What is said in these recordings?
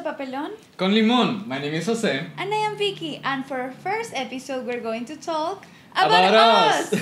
Papelón Con Limón. My name is Jose. and I am Vicky, and for our first episode we're going to talk About us!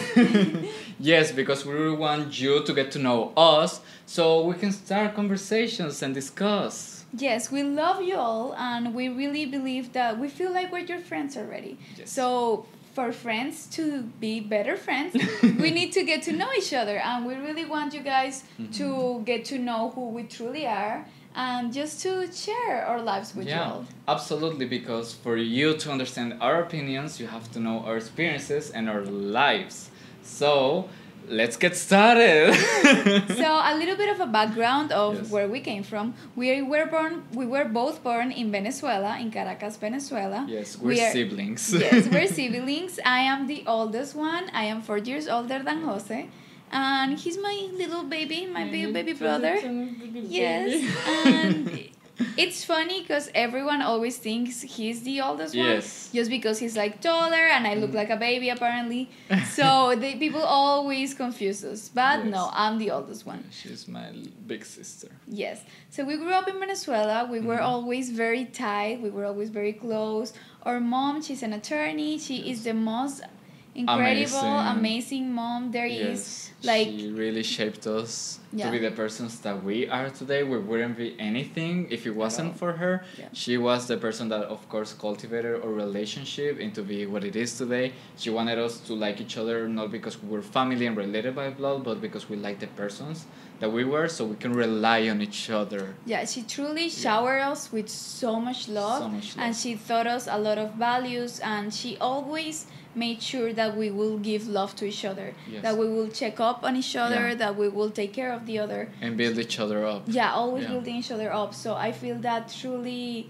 Yes, because we really want you to get to know us so we can start conversations and discuss. Yes, we love you all and we really believe that we feel like we're your friends already. Yes. So for friends to be better friends, we need to get to know each other, and we really want you guys to get to know who we truly are and just to share our lives with you all. Absolutely, because for you to understand our opinions, you have to know our experiences and our lives. So, let's get started. So a little bit of a background of Yes. where we came from. We were both born in Venezuela, in Caracas, Venezuela. Yes, We we're are- siblings. Yes, we're siblings. I am the oldest one. I am 4 years older than Jose. And he's my little baby, my baby brother. Yes. And it's funny because everyone always thinks he's the oldest one. Yes. Just because he's like taller and I look like a baby apparently. So people always confuse us. But Yes. no, I'm the oldest one. She's my big sister. Yes. So we grew up in Venezuela. We were always very tight. We were always very close. Our mom, she's an attorney. She is the most incredible, amazing mom there is. Like, she really shaped us Yeah. to be the persons that we are today. We wouldn't be anything if it wasn't for her. Yeah. She was the person that, of course, cultivated our relationship into be what it is today. She wanted us to like each other not because we were family and related by blood, but because we liked the persons that we were, so we can rely on each other. yeah, she truly showered us with so much love. So much love. And she taught us a lot of values, and she always made sure that we will give love to each other. Yes. That we will check up on each other, Yeah. that we will take care of the other. And build each other up. Yeah, always Yeah. building each other up. So I feel that truly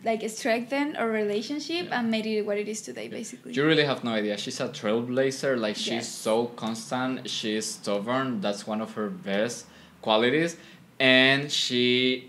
like strengthened our relationship and made it what it is today, basically. You really have no idea. She's a trailblazer. Like, she's Yes. so constant. She's stubborn. That's one of her best qualities. And she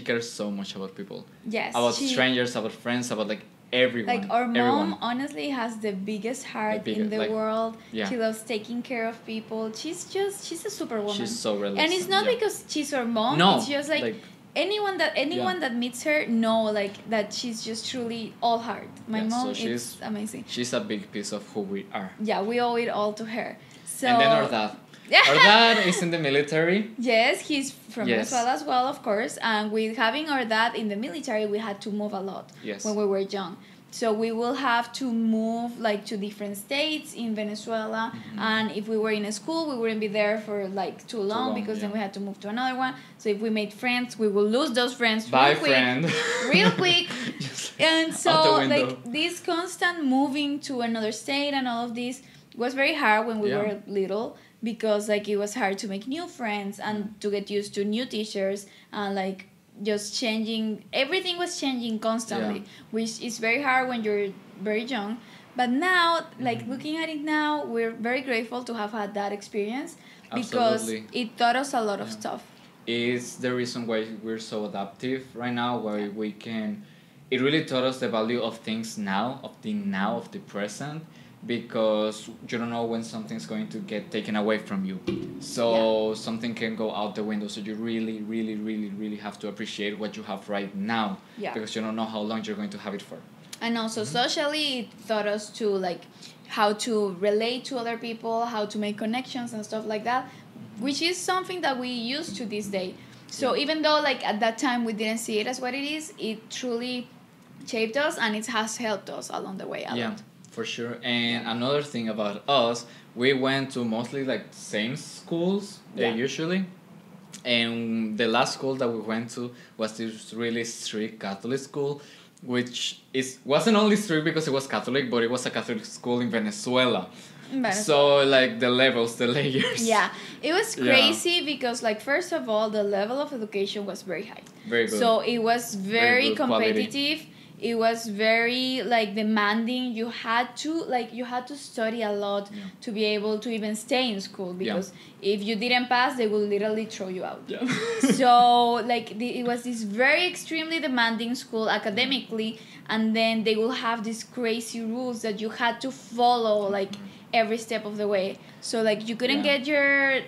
cares so much about people. Yes. About she- strangers, about friends, about like everyone. Like our mom Everyone. honestly has the biggest heart The in biggest, the like, world. yeah. She loves taking care of people. She's a superwoman. She's so realistic. And it's not yeah. because she's our mom. No, It's just like anyone that meets her know like that she's just truly all heart. My Yeah, so mom she's- is amazing. She's a big piece of who we are. Yeah, we owe it all to her. So And then our dad. Our dad is in the military. Yes, he's from Yes. Venezuela as well, of course. And with having our dad in the military, we had to move a lot Yes. when we were young. So we will have to move like to different states in Venezuela. And if we were in a school, we wouldn't be there for like too long because then yeah. we had to move to another one. So if we made friends, we will lose those friends Bye, real quick. friend. Real quick. Just And out so the window. like this constant moving to another state and all of this was very hard when we Yeah. were little, because like it was hard to make new friends and to get used to new teachers and like just changing. Everything was changing constantly, Yeah. which is very hard when you're very young. But now, like looking at it now, we're very grateful to have had that experience because Absolutely. it taught us a lot of stuff. It's the reason why we're so adaptive right now, why we can. It really taught us the value of things now, of the present, because you don't know when something's going to get taken away from you. So something can go out the window. So you really, really, really, really have to appreciate what you have right now, Yeah. because you don't know how long you're going to have it for. And also socially, it taught us to like how to relate to other people, how to make connections and stuff like that, which is something that we use to this day. So even though like at that time we didn't see it as what it is, it truly shaped us and it has helped us along the way a Yeah, lot. for sure. And another thing about us, we went to mostly like same schools usually. And the last school that we went to was this really strict Catholic school, which wasn't only strict because it was Catholic, but it was a Catholic school in Venezuela. So like the levels, the layers. Yeah, it was Yeah. crazy because like first of all, the level of education was very high. Very good. So it was very good quality. competitive. It was very like demanding. You had to study a lot to be able to even stay in school, because if you didn't pass, they will literally throw you out. Yeah. So like it was this very extremely demanding school academically, and then they will have these crazy rules that you had to follow like every step of the way. So like you couldn't get your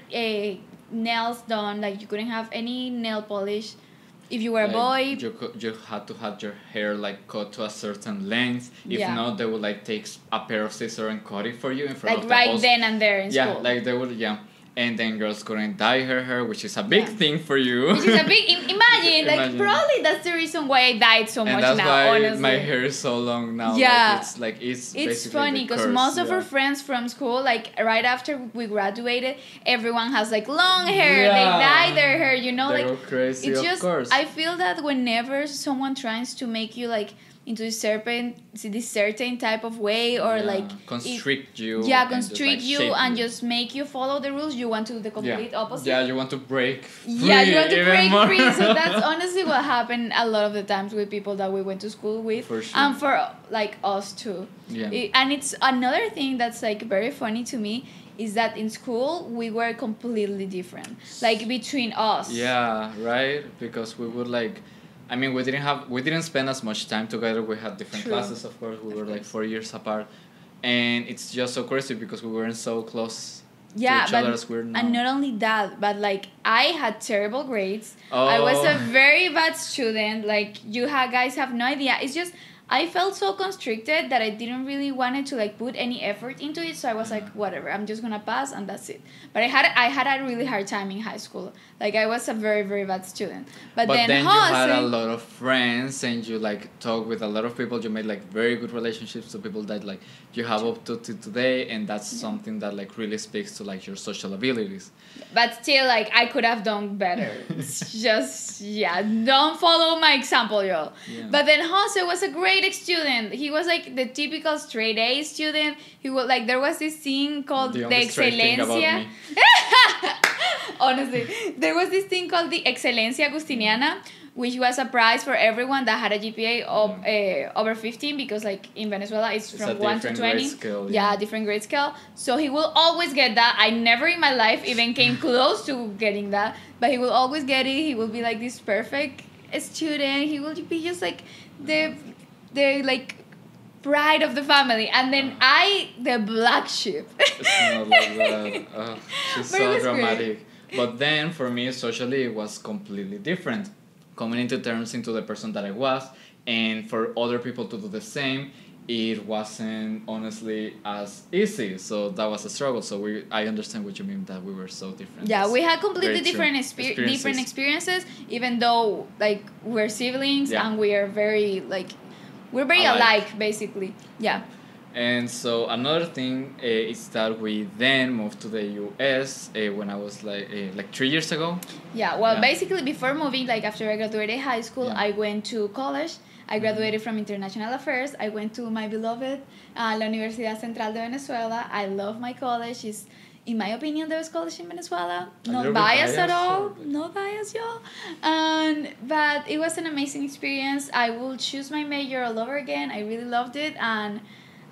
nails done, like you couldn't have any nail polish If you were a boy, you had to have your hair like cut to a certain length. If Yeah. not, they would like take a pair of scissors and cut it for you in front like of the right host. then and there in Yeah, school. like they would, yeah. And then girls couldn't dye her hair, which is a big thing for you. Which is a big imagine. Like probably that's the reason why I dyed so and much that's now. why Honestly, my hair is so long now. Yeah. It's it's funny because most of our friends from school, like right after we graduated, everyone has like long hair. Yeah. They dye their hair, you know. They like go crazy, it's of just course. I feel that whenever someone tries to make you like into this certain type of way or like constrict you. Constrict you and just make you follow the rules, you want to do the complete opposite. Yeah, you want to break free. Yeah, you want to break more. free. So that's honestly what happened a lot of the times with people that we went to school with. For sure. And for like us too. Yeah. And it's another thing that's like very funny to me is that in school we were completely different. Like between us. Yeah, right? Because we would like I mean, we didn't spend as much time together. We had different classes, of course. We were like 4 years apart, and it's just so crazy because we weren't so close to each other as we're now. And not only that, but like I had terrible grades. I was a very bad student. Like you guys have no idea. It's just I felt so constricted that I didn't really wanted to like put any effort into it. So I was like, whatever, I'm just gonna pass and that's it. But I had a really hard time in high school. Like I was a very, very bad student. But then you had a lot of friends and you like talk with a lot of people. You made like very good relationships to people that like you have up to today, and that's something that like really speaks to like your social abilities. But still, like I could have done better. It's just don't follow my example, y'all. Yeah. But then Jose was a great student. He was like the typical straight A student. He was like there was this thing called the Excelencia. Honestly, there was this thing called the Excelencia Agustiniana, which was a prize for everyone that had a GPA of over 15, because like in Venezuela it's from 1 to 20. Scale, different grade scale. So he will always get that. I never in my life even came close to getting that, but he will always get it. He will be like this perfect student. He will be just like the like pride of the family, and then the black sheep. It's not like that. She's so dramatic. Great. But then for me socially it was completely different. Coming into terms into the person that I was, and for other people to do the same, it wasn't honestly as easy. So that was a struggle. So I understand what you mean, that we were so different. Yeah, we had completely different experiences, even though like we're siblings and we are very like we're very alike basically. Yeah. And so another thing is that we then moved to the US when I was like 3 years ago. Yeah, well, basically before moving, like after I graduated high school, I went to college. I graduated from International Affairs. I went to my beloved La Universidad Central de Venezuela. I love my college. It's, in my opinion, the best college in Venezuela. Not biased at all. No bias, y'all. But it was an amazing experience. I will choose my major all over again. I really loved it, and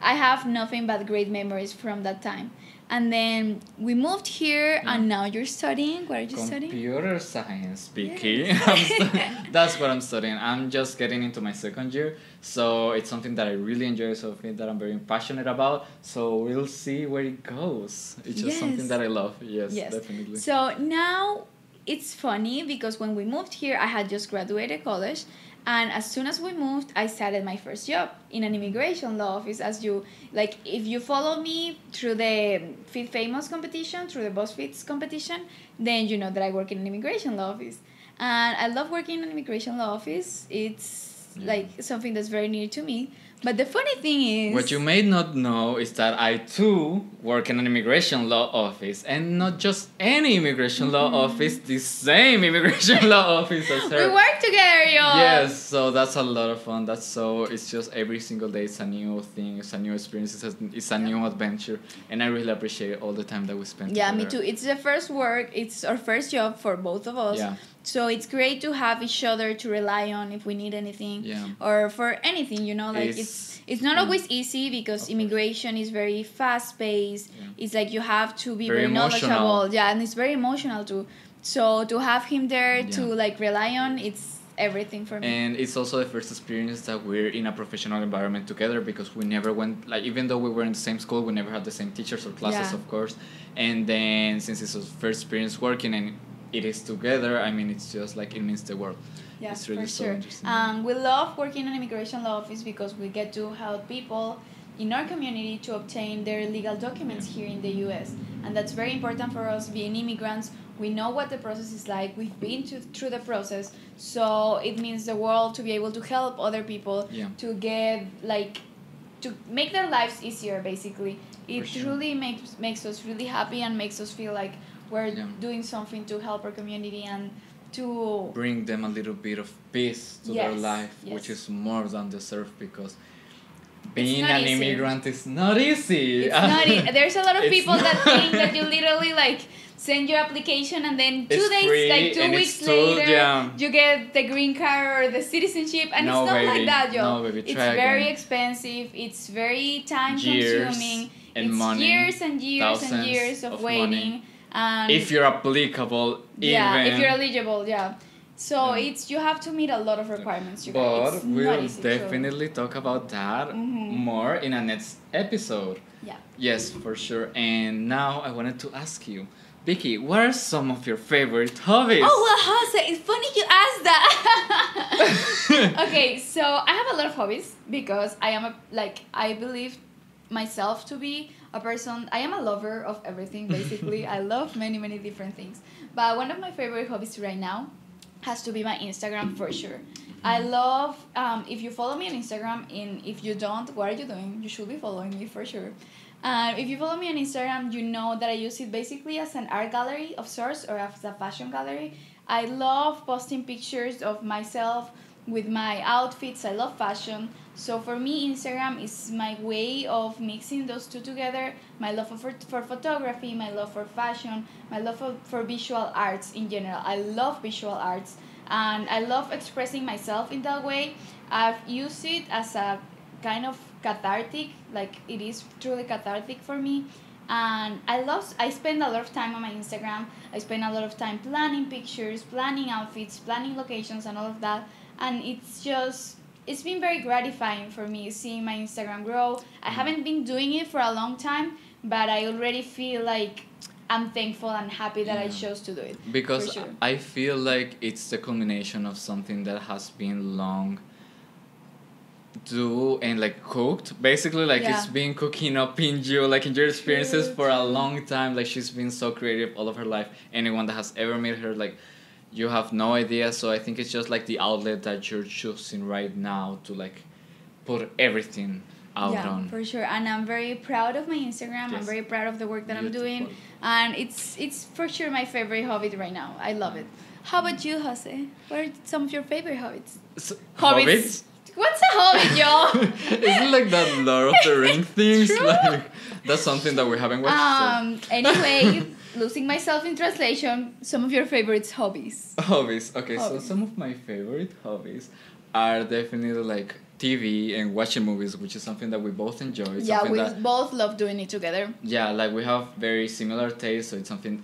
I have nothing but great memories from that time. And then we moved here, and now you're studying. What are you studying? Computer science, Vicky. Yes. That's what I'm studying. I'm just getting into my second year, so it's something that I really enjoy, something that I'm very passionate about. So we'll see where it goes. It's just something that I love. Yes, definitely. So now it's funny because when we moved here, I had just graduated college. And as soon as we moved, I started my first job in an immigration law office. If you follow me through the Fit Famous competition, through the BuzzFeed competition, then you know that I work in an immigration law office. And I love working in an immigration law office. It's like something that's very near to me. But the funny thing is... What you may not know is that I too work in an immigration law office. And not just any immigration law office, the same immigration law office as her. We work together, y'all! Yes, so that's a lot of fun. It's just every single day it's a new thing, it's a new experience, it's a new adventure. And I really appreciate all the time that we spend together. Yeah, me too. It's the first work, it's our first job for both of us. Yeah. So it's great to have each other to rely on if we need anything or for anything, you know, like it's not always easy because immigration is very fast paced. Yeah. It's like you have to be very knowledgeable. Yeah, and it's very emotional too. So to have him there to like rely on, it's everything for me. And it's also the first experience that we're in a professional environment together, because we never went, like, even though we were in the same school, we never had the same teachers or classes, of course. And then since it's our first experience working and it is together, I mean, it's just like, it means the world. Yeah, it's really for so sure. interesting. We love working in immigration law office because we get to help people in our community to obtain their legal documents here in the U.S. And that's very important for us being immigrants. We know what the process is like. We've been through the process. So it means the world to be able to help other people to get, like, to make their lives easier, basically. It truly makes us really happy and makes us feel like we're doing something to help our community and to bring them a little bit of peace to their life, which is more than deserved, because being an immigrant is not easy. It's not easy. There's a lot of people that think that you literally like send your application and then 2 days, free, like 2 weeks later, you get the green card or the citizenship, and it's not like that, yo. No, baby, it's very expensive. It's very time consuming. And it's money, years and years and years of waiting. And if you're applicable, if you're eligible, So you have to meet a lot of requirements. But we'll definitely talk about that more in a next episode. Yeah. Yes, for sure. And now I wanted to ask you, Vicky, what are some of your favorite hobbies? Oh, well, Jose, it's funny you asked that. Okay, so I have a lot of hobbies because I believe myself to be a person. I am a lover of everything, basically. I love many, many different things. But one of my favorite hobbies right now has to be my Instagram, for sure. I love, if you follow me on Instagram, and if you don't, what are you doing? You should be following me, for sure. If you follow me on Instagram, you know that I use it basically as an art gallery of sorts, or as a fashion gallery. I love posting pictures of myself with my outfits. I love fashion. So for me, Instagram is my way of mixing those two together. My love for photography, my love for fashion, my love for visual arts in general. I love visual arts, and I love expressing myself in that way. I've used it as a kind of cathartic, like it is truly cathartic for me. And I spend a lot of time on my Instagram. I spend a lot of time planning pictures, planning outfits, planning locations, and all of that. And it's been very gratifying for me seeing my Instagram grow. I haven't been doing it for a long time, but I already feel like I'm thankful and happy that I chose to do it. Because I feel like it's the culmination of something that has been long and like cooked, basically, like it's been cooking up in you, like in your experiences for a long time. Like she's been so creative all of her life. Anyone that has ever met her, like, you have no idea. So I think it's just like the outlet that you're choosing right now to like put everything out on. For sure. And I'm very proud of my Instagram. I'm very proud of the work that I'm doing, and it's for sure my favorite hobby right now. I love it. How about you, Jose? What are some of your favorite hobbies? Hobbies? What's a hobby, y'all? Is it like that Lord of the Ring things? Like, that's something that we haven't watched. Anyway, losing myself in translation, some of your favorite hobbies. Okay, so some of my favorite hobbies are definitely like TV and watching movies, which is something that we both enjoy. We both love doing it together. Yeah, like we have very similar tastes, so it's something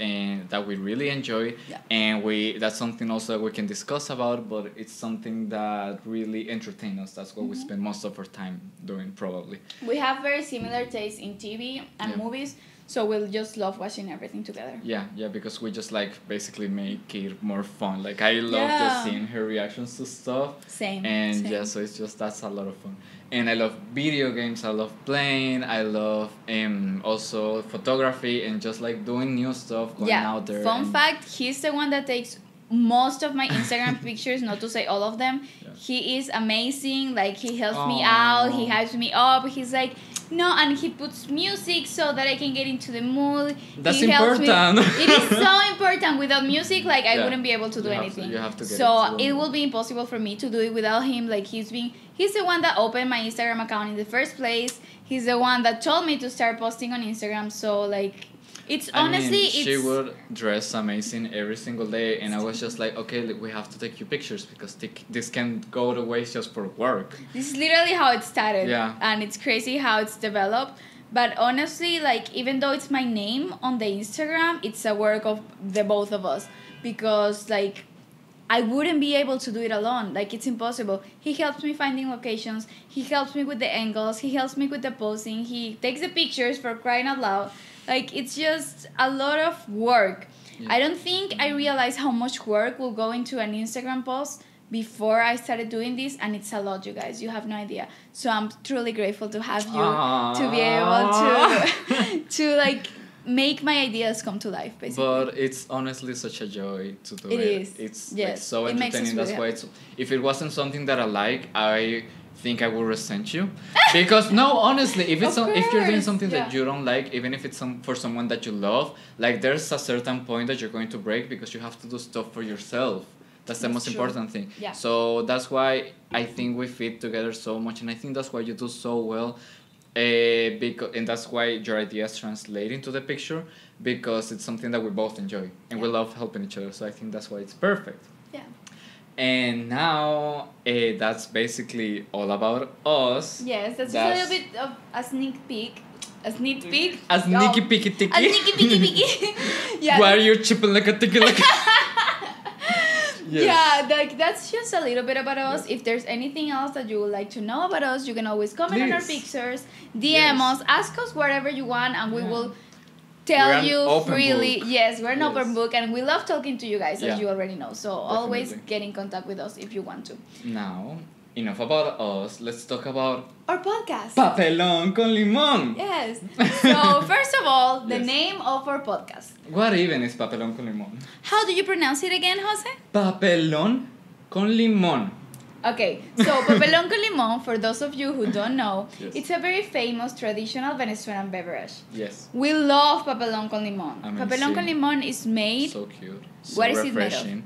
that we really enjoy, and that's something also that we can discuss about, but it's something that really entertains us. That's what we spend most of our time doing, probably. We have very similar tastes in TV and movies, so we'll just love watching everything together. Yeah, because we just like basically make it more fun. Like I love just seeing her reactions to stuff. Same. So it's just, that's a lot of fun. And I love video games. I love playing. I love also photography and just like doing new stuff, going out there. Fun fact: he's the one that takes most of my Instagram pictures, not to say all of them. He is amazing. Like he helps me out. He hypes me up. He's like, no, and he puts music so that I can get into the mood. That's important. It is so important. Without music, like I wouldn't be able to do anything. You have to get so it will be impossible for me to do it without him. Like he's the one that opened my Instagram account in the first place. He's the one that told me to start posting on Instagram. So like, she would dress amazing every single day, and I was just like, okay, we have to take you pictures because this can't go to waste just for work. This is literally how it started, and it's crazy how it's developed. But honestly, like, even though it's my name on the Instagram, it's a work of the both of us, because like I wouldn't be able to do it alone. Like, it's impossible. He helps me finding locations. He helps me with the angles. He helps me with the posing. He takes the pictures, for crying out loud. Like, it's just a lot of work. I don't think I realize how much work will go into an Instagram post before I started doing this, and it's a lot, you guys. You have no idea. So I'm truly grateful to have you to be able to like make my ideas come to life, basically. But it's honestly such a joy to do it. It is. It's Yes. like so It makes us entertaining. That's really why if it wasn't something that I like, I think I would resent you. Because no, honestly, if it's if you're doing course, something that yeah. you don't like, even if it's for someone that you love, like there's a certain point that you're going to break because you have to do stuff for yourself. That's the most true. important thing. Yeah. So that's why I think we fit together so much, and I think that's why you do so well. And that's why your ideas translate into the picture, because it's something that we both enjoy and we love helping each other. So I think that's why it's perfect. Yeah. And now that's basically all about us. Yes, that's just a little bit of a sneak peek. A sneak peek? A sneaky peeky ticky. A sneaky peeky peeky. Yeah. Why are you chipping like a ticky like Yes. Yeah, like that's just a little bit about us. If there's anything else that you would like to know about us, you can always comment on our pictures, DM us, ask us whatever you want, and we will tell you freely. Yes, we're an open book, and we love talking to you guys, as you already know. So always get in contact with us if you want to. Now, enough about us. Let's talk about our podcast. Papelón con Limón. Yes. So first of all, the name of our podcast. What even is Papelón con Limón? How do you pronounce it again, Jose? Papelón con Limón. Okay, so Papelón con Limón, for those of you who don't know, it's a very famous traditional Venezuelan beverage. Yes. We love Papelón con Limón. Amazing. Papelón con Limón is made... So cute. So what is refreshing. it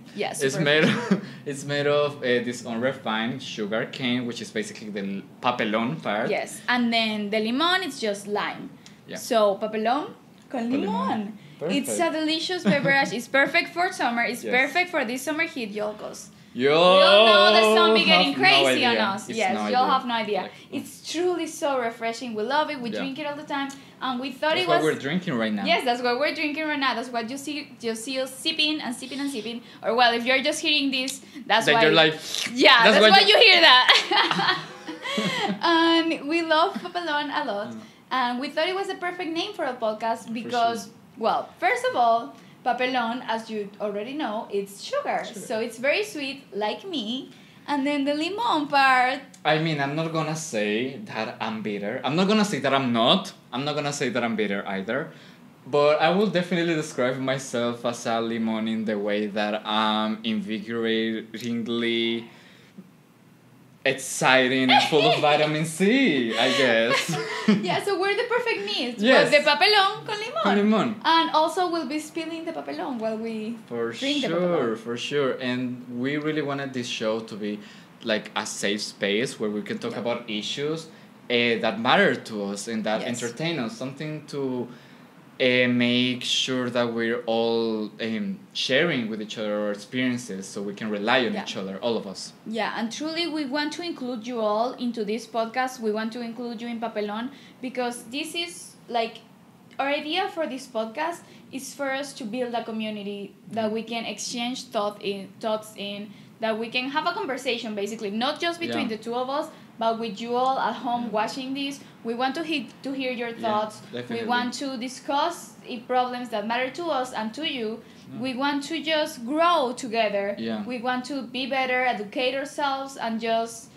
made of? Yes. It's made of this unrefined sugar cane, which is basically the papelón part. Yes, and then the limón is just lime. Yeah. So Papelón con Limón. It's a delicious beverage. It's perfect for summer. It's perfect for this summer heat, Yolkos. You'll know the sun be getting crazy on us. It's yes, no you'll idea. have no idea. It's truly so refreshing. We love it. We drink it all the time, and we thought that's it was. That's what we're drinking right now. Yes, that's what we're drinking right now. That's what you see us sipping and sipping and sipping. Or well, if you're just hearing this, that's why. You're like. Yeah, that's why you hear that. And we love Papelón a lot, and we thought it was a perfect name for a podcast because, well, first of all, Papelón, as you already know, it's sugar. So it's very sweet, like me. And then the limon part. I mean, I'm not gonna say that I'm bitter. I'm not gonna say that I'm not. I'm not gonna say that I'm bitter either. But I will definitely describe myself as a limon in the way that I'm invigoratingly exciting and full of vitamin C, I guess. Yeah, so we're the perfect mix. Yes. The papelón con limón. Con limón. And also we'll be spilling the papelón while we drink the papelón. For sure. And we really wanted this show to be like a safe space where we can talk about issues that matter to us and that entertain us. Something to make sure that we're all sharing with each other our experiences so we can rely on each other, all of us. Yeah, and truly we want to include you all into this podcast. We want to include you in Papelón because this is like our idea for this podcast is for us to build a community that we can exchange thoughts in, that we can have a conversation basically, not just between the two of us, but with you all at home watching this. We want to hear your thoughts. We want to discuss problems that matter to us and to you. We want to just grow together. We want to be better, educate ourselves, and just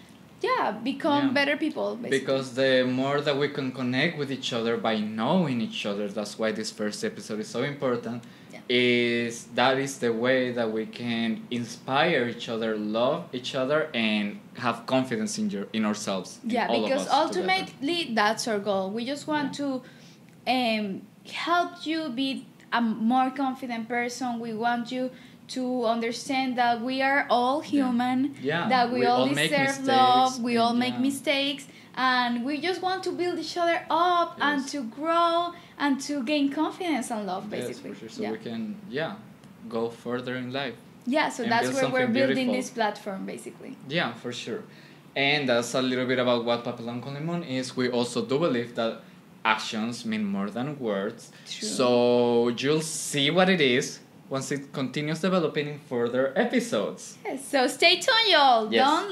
become better people, basically. Because the more that we can connect with each other by knowing each other, that's why this first episode is so important. That is the way that we can inspire each other, love each other, and have confidence in ourselves. Yeah, because ultimately that's our goal. We just want to help you be a more confident person. We want you to understand that we are all human, that we all deserve love, we all make mistakes, and we just want to build each other up and to grow and to gain confidence and love, basically. Yes, for sure. So we can, go further in life. Yeah, so that's where we're building this platform, basically. Yeah, for sure. And that's a little bit about what Papelón con Limón is. We also do believe that actions mean more than words. True. So you'll see what it is once it continues developing in further episodes. Yes, so stay tuned, y'all. Yes. Don't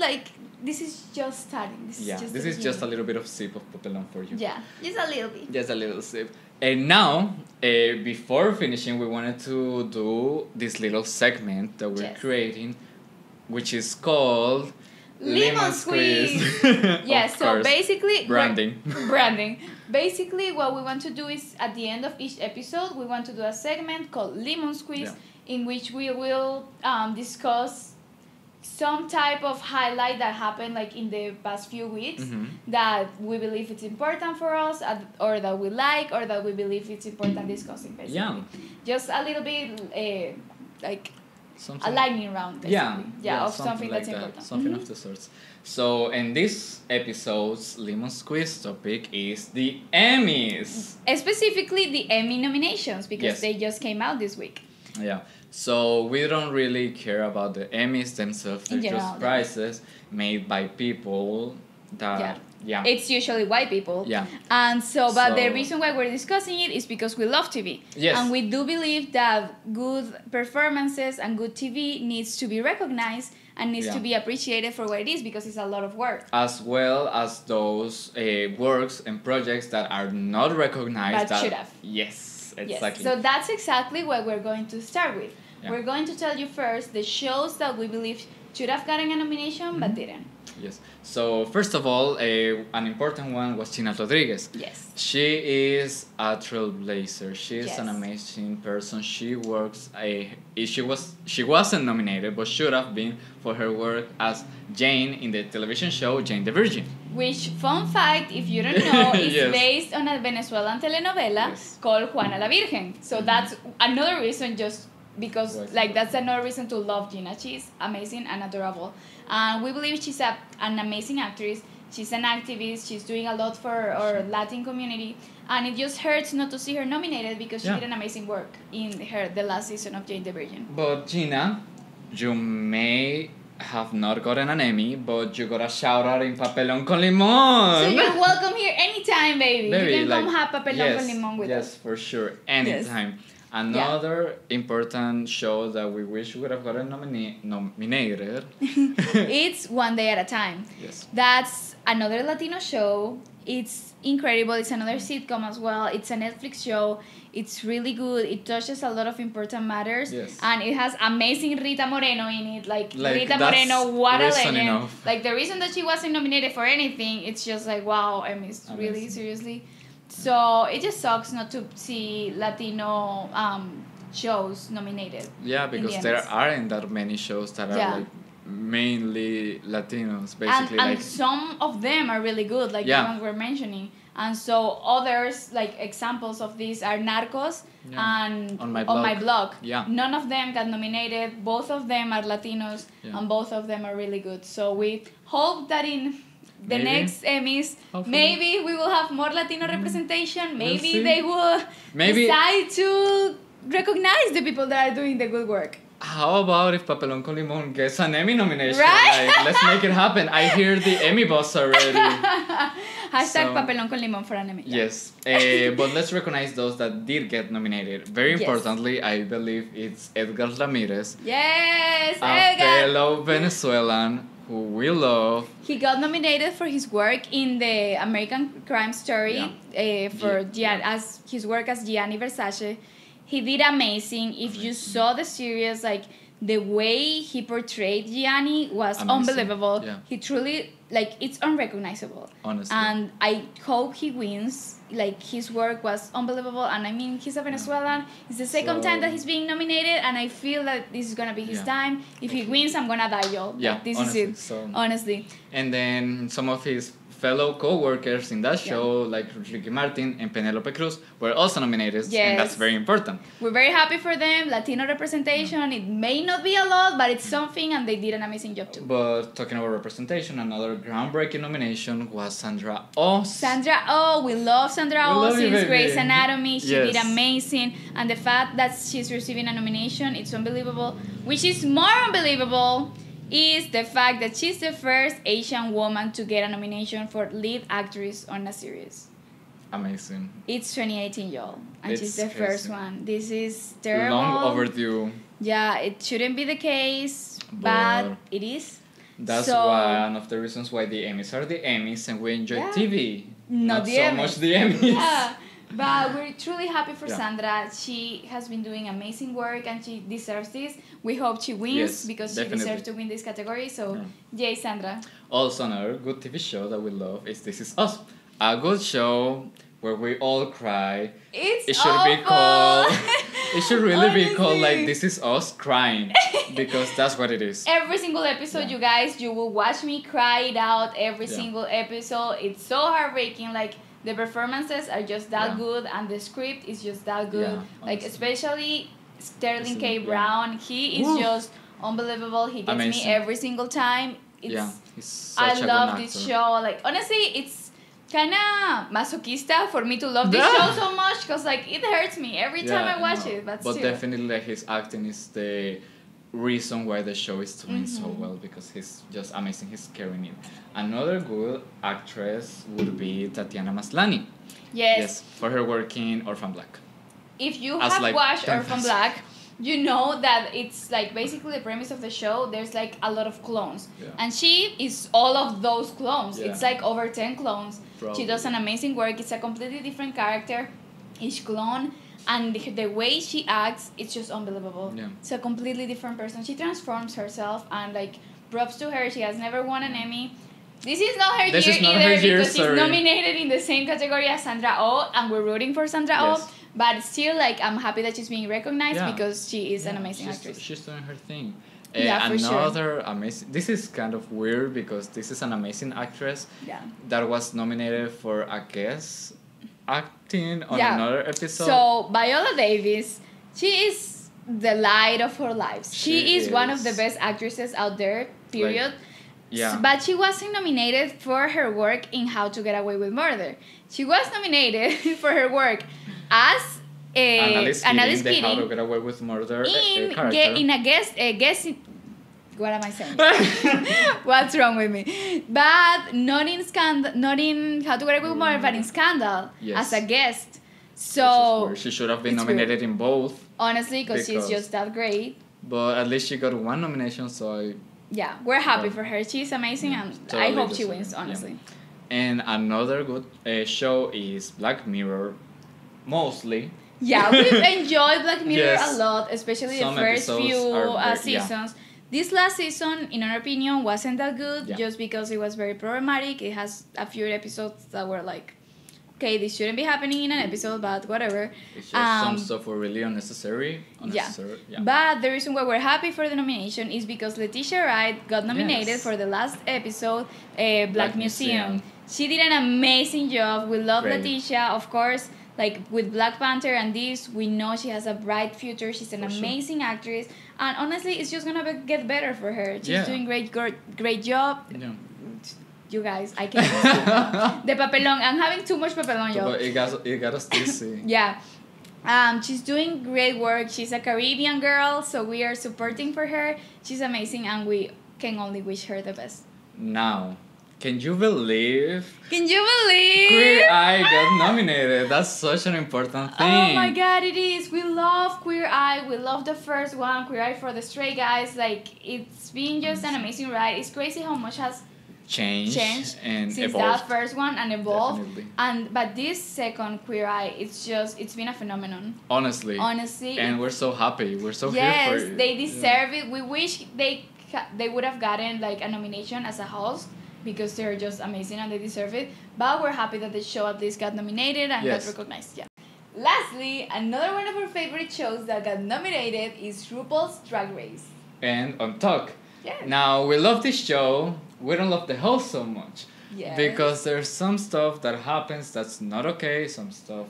this is just starting. This is just a little bit of sip of Papelón for you. Yeah, just a little bit. Just a little sip. And now, before finishing, we wanted to do this little segment that we're creating which is called Lemon Squeeze. Yes, so course. basically Branding. Basically, what we want to do is at the end of each episode, we want to do a segment called Lemon Squeeze, in which we will discuss some type of highlight that happened like in the past few weeks that we believe it's important for us, or that we like, or that we believe it's important discussing, basically. Yeah. Just a little bit like Something. a lightning round, basically. Yeah, of something like that's that. important. Something of the sorts. So in this episode's Lemon Squeeze topic is the Emmys. Specifically the Emmy nominations, because Yes. they just came out this week. Yeah. So we don't really care about the Emmys themselves. They're just prizes made by people that It's usually white people. Yeah. And but the reason why we're discussing it is because we love TV. Yes. And we do believe that good performances and good TV needs to be recognized and needs to be appreciated for what it is, because it's a lot of work. As well as those works and projects that are not recognized. But should have. Yes, exactly. Yes. So that's exactly what we're going to start with. Yeah. We're going to tell you first the shows that we believe should have gotten a nomination but didn't. Yes. So first of all, an important one was Gina Rodriguez. Yes. She is a trailblazer. She is an amazing person. She works. She wasn't nominated, but should have been for her work as Jane in the television show Jane the Virgin. Which, fun fact, if you don't know, is based on a Venezuelan telenovela called Juana la Virgen. So that's another reason, just because that's another reason to love Gina. She's amazing and adorable. And we believe she's an amazing actress. She's an activist. She's doing a lot for our Latin community. And it just hurts not to see her nominated, because she did an amazing work in the last season of Jane the Virgin. But Gina, you may have not gotten an Emmy, but you got a shout out in Papelón con Limón. So you're welcome here anytime, baby. You can come have Papelón con Limón with us. Yes, for sure. Anytime. Yes. Another important show that we wish would have gotten nominated. It's One Day at a Time. Yes. That's another Latino show. It's incredible. It's another sitcom as well. It's a Netflix show. It's really good. It touches a lot of important matters. Yes. And it has amazing Rita Moreno in it. Like Rita Moreno, what a legend. Enough. Like, the reason that she wasn't nominated for anything, it's just like, wow, I mean, really, seriously. So it just sucks not to see Latino shows nominated. Yeah, because there aren't that many shows that are like mainly Latinos, basically. And some of them are really good, like the ones we're mentioning. And so others, like examples of these, are Narcos and On My Blog. Yeah. None of them got nominated. Both of them are Latinos, and both of them are really good. So we hope that in the next Emmys, maybe we will have more Latino representation. Maybe they will decide to recognize the people that are doing the good work. How about if Papelón con Limón gets an Emmy nomination? Right? Like, let's make it happen. I hear the Emmy boss already. Hashtag Papelón con Limón for an Emmy. Yes. But let's recognize those that did get nominated. Very importantly, I believe it's Edgar Ramirez. Yes, a Edgar. fellow Venezuelan who we love. He got nominated for his work in the American Crime Story, as his work as Gianni Versace. He did amazing. If you saw the series, like, the way he portrayed Gianni was unbelievable. Yeah. He truly, like, it's unrecognizable. Honestly. And I hope he wins. Like, his work was unbelievable. And I mean, he's a Venezuelan. It's the second time that he's being nominated. And I feel that this is going to be his time. If he wins, I'm going to die, y'all. Yeah, like, this is it. So, honestly. And then some of his fellow co-workers in that show, like Ricky Martin and Penelope Cruz, were also nominated, and that's very important. We're very happy for them. Latino representation, it may not be a lot, but it's something, and they did an amazing job too. But talking about representation, another groundbreaking nomination was Sandra Oh. Sandra Oh, we love Sandra Oh since Grey's Anatomy. She did amazing, and the fact that she's receiving a nomination, it's unbelievable. Which is more unbelievable is the fact that she's the first Asian woman to get a nomination for lead actress on a series. Amazing. It's 2018, y'all. And she's the first one. This is terrible. Long overdue. Yeah, it shouldn't be the case, but it is. That's one of the reasons why the Emmys are the Emmys and we enjoy TV. Not so much the Emmys. Yeah. But we're truly happy for Yeah. Sandra. She has been doing amazing work and she deserves this. We hope she wins Yes, because definitely. she deserves to win this category. So, yay, Sandra. Also, another good TV show that we love is This Is Us. A good show where we all cry. It's It should awful. be called. It should really be called like Honestly. This Is Us Crying, because that's what it is. Every single episode, Yeah. you guys, you will watch me cry it out every Yeah. single episode. It's so heartbreaking. Like, the performances are just that Yeah. good and the script is just that good. Yeah, Like, honestly. especially Sterling K. Yeah. Brown. He is Woo. just unbelievable. He gets me Amazing. every single time. It's, Yeah, he's such I a good love actor. this show. Like, honestly, it's kind of masochista for me to love this Yeah. show so much because, like, it hurts me every time I watch it. But still. definitely, like, his acting is the reason why the show is doing so Mm-hmm. well, because he's just amazing. He's carrying it. Another good actress would be Tatiana Maslany. Yes. For her work in Orphan Black. If you As, have like, watched 10 Orphan times. Black, you know that it's like basically the premise of the show. There's like a lot of clones, Yeah. and she is all of those clones. Yeah. It's like over 10 clones. Probably. She does an amazing work. It's a completely different character, each clone, and the way she acts, it's just unbelievable. Yeah. It's a completely different person. She transforms herself, and like props to her. She has never won an Emmy. This is not her This year is not either her year, because sorry. she's nominated in the same category as Sandra Oh, and we're rooting for Sandra Yes. Oh. But still, like, I'm happy that she's being recognized Yeah. because she is an Yeah, amazing she's, actress. She's doing her thing. Yeah, for sure. Another amazing. This is kind of weird because this is an amazing actress Yeah. that was nominated for a guest acting on Yeah. another episode. So, Viola Davis, she is the light of her life. She She is one of is. the best actresses out there, period. yeah. But she wasn't nominated for her work in How to Get Away with Murder. She was nominated for her work as Annalise Annalise Keating, the How to Keating Get Away with Murder in character. in a guest. What am I saying? What's wrong with me? But not in How to Get Away with Murder, but in Scandal Yes. as a guest. Which is So weird. She should have been it's nominated in both, honestly, because she's Because- just that great. but at least she got one nomination. So Yeah, we're happy Yeah. for her. She's amazing, and I totally hope she deserving, wins. Honestly. And another good show is Black Mirror, mostly. Yeah, we've enjoyed Black Mirror Yes. a lot, especially Some the first episodes few are very- yeah. seasons. This last season, in our opinion, wasn't that good Yeah. just because it was very problematic. It has a few episodes that were like, okay, this shouldn't be happening in an episode, but whatever. It's just some Um, stuff were really unnecessary. Yeah. Yeah. But the reason why we're happy for the nomination is because Letitia Wright got nominated Yes. for the last episode, Black Black Museum. Museum. She did an amazing job. We love Great. Letitia, of course. Like with Black Panther and this, we know she has a bright future. She's an For sure. amazing actress, and honestly, it's just gonna get better for her. She's Yeah. doing great job. Yeah. You guys, I can't. even speak now. The papelón. I'm having too much papelón, yo. But it got us dizzy. Yeah. She's doing great work. She's a Caribbean girl, so we are supporting for her. She's amazing, and we can only wish her the best. Now, can you believe Can you believe? Queer Eye got nominated? That's such an important thing. Oh my god, it is. We love Queer Eye. We love the first one, Queer Eye for the Straight Guys. Like, it's been just an amazing ride. It's crazy how much has Changed and since evolved. that first one and evolved. Definitely. But this second Queer Eye, it's been a phenomenon. Honestly. Honestly. And we're so happy. We're so Yes, here for it. they deserve it. We wish they would have gotten like a nomination as a host because they're just amazing and they deserve it. But we're happy that the show at least got nominated and Yes. got recognized. Yeah. Lastly, another one of our favorite shows that got nominated is RuPaul's Drag Race. And on Talk. Yeah. Now, we love this show. We don't love the host so much. Yes. Because there's some stuff that happens that's not okay. Some stuff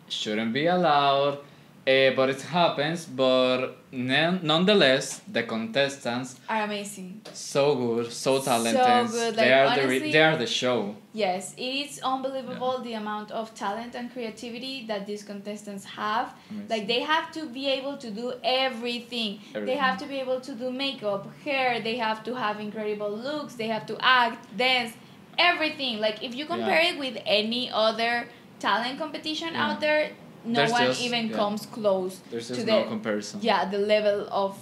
shouldn't be allowed. But it happens. But nonetheless, the contestants are amazing. so good, so talented. So good, like, they are honestly- they are the show. Yes, it is unbelievable the amount of talent and creativity that these contestants have. Amazing. Like, they have to be able to do everything. They Everything. have to be able to do makeup, hair, they have to have incredible looks, they have to act, dance, everything. Like, if you compare it with any other talent competition Yeah. out there, no There's one just- even yeah. comes close There's to just the no comparison. the level of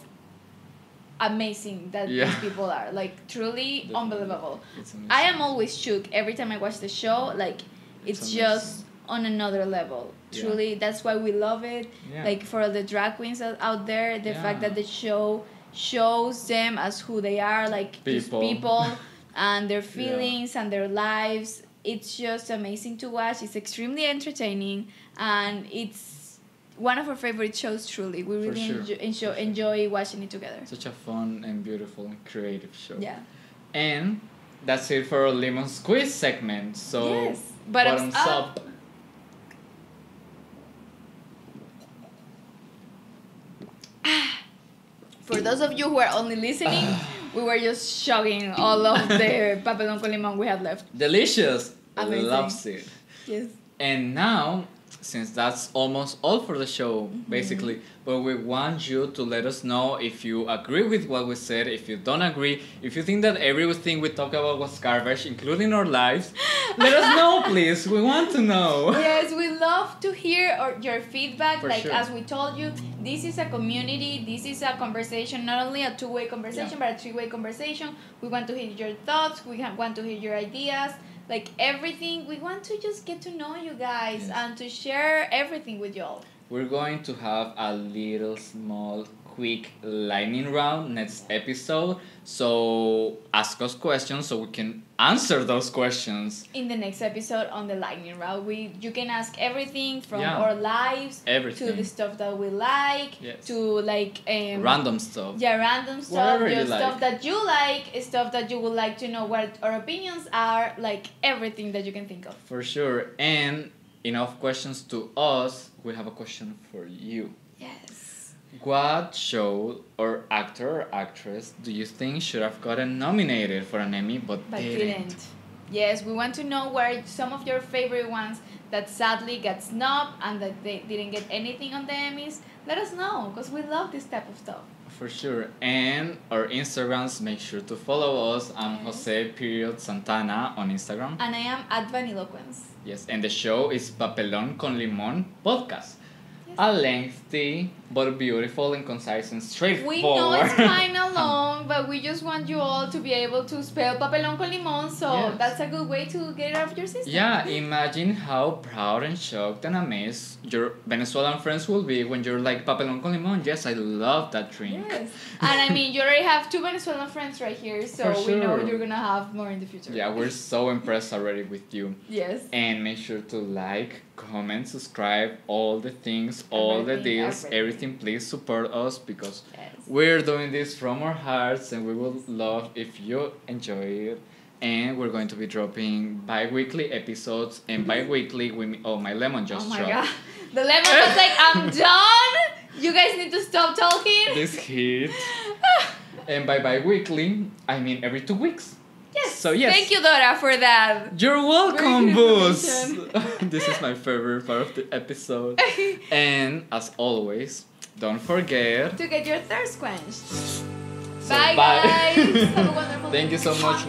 amazing that Yeah. these people are. Like, truly Definitely. unbelievable. It's amazing. I am always shook every time I watch the show. Like, it's amazing. just on another level. Yeah. Truly, that's why we love it. Yeah. Like for the drag queens out there, the fact that the show shows them as who they are, like just people and their feelings and their lives. It's just amazing to watch. It's extremely entertaining, and it's one of our favorite shows. Truly, we really enjoy watching it together. Such a fun and beautiful and creative show. Yeah. And that's it for our lemon squeeze segment. So yes, bottoms up. For those of you who are only listening, we were just chugging all of the Papelón con Limón we had left. Delicious. Amazing. Loves it. Yes. And now, since that's almost all for the show, basically, but we want you to let us know if you agree with what we said, if you don't agree, if you think that everything we talked about was garbage, including our lives. Let us know, please. We want to know. Yes, we love to hear your feedback. For like, sure. as we told you, this is a community. This is a conversation, not only a two-way conversation, but a three-way conversation. We want to hear your thoughts. We want to hear your ideas. Like, everything. We want to just get to know you guys and to share everything with y'all. We're going to have a little small quick lightning round next episode, so ask us questions so we can answer those questions in the next episode on the lightning round. You can ask everything from our lives to the stuff that we like to like random stuff. Random stuff. Whatever you stuff like. that you like, stuff that you would like to know what our opinions are, like everything that you can think of. For sure. And enough questions to us. We have a question for you. Yes. What show or actor or actress do you think should have gotten nominated for an Emmy but didn't? Yes, we want to know what are some of your favorite ones that sadly got snubbed and that they didn't get anything on the Emmys. Let us know, because we love this type of stuff. For sure. And our Instagrams, make sure to follow us. I'm Jose.Santana on Instagram. And I am at Vaniloquence. Yes, and the show is Papelón con Limón podcast. A lengthy but beautiful and concise and straightforward. We know it's kind of long, but we just want you all to be able to spell Papelón con Limón, so that's a good way to get it out of your system. Yeah, imagine how proud and shocked and amazed your Venezuelan friends will be when you're like, Papelón con Limón, yes, I love that drink. Yes, and I mean, you already have 2 Venezuelan friends right here, so we know you're going to have more in the future. Yeah, we're so impressed already with you. Yes. And make sure to like, comment, subscribe, all the things, all the deals, everything. Please support us because we're doing this from our hearts and we would love if you enjoy it. And we're going to be dropping bi-weekly episodes, and bi-weekly my lemon just dropped. Oh my god, the lemon was like, I'm done, you guys need to stop talking. This heat. And by bi-weekly, I mean every 2 weeks. Yes. So yes. Thank you, Dora, for that. You're welcome, Booz. This is my favorite part of the episode. And as always, don't forget to get your thirst quenched. So bye, guys. Have a wonderful Thank you so much.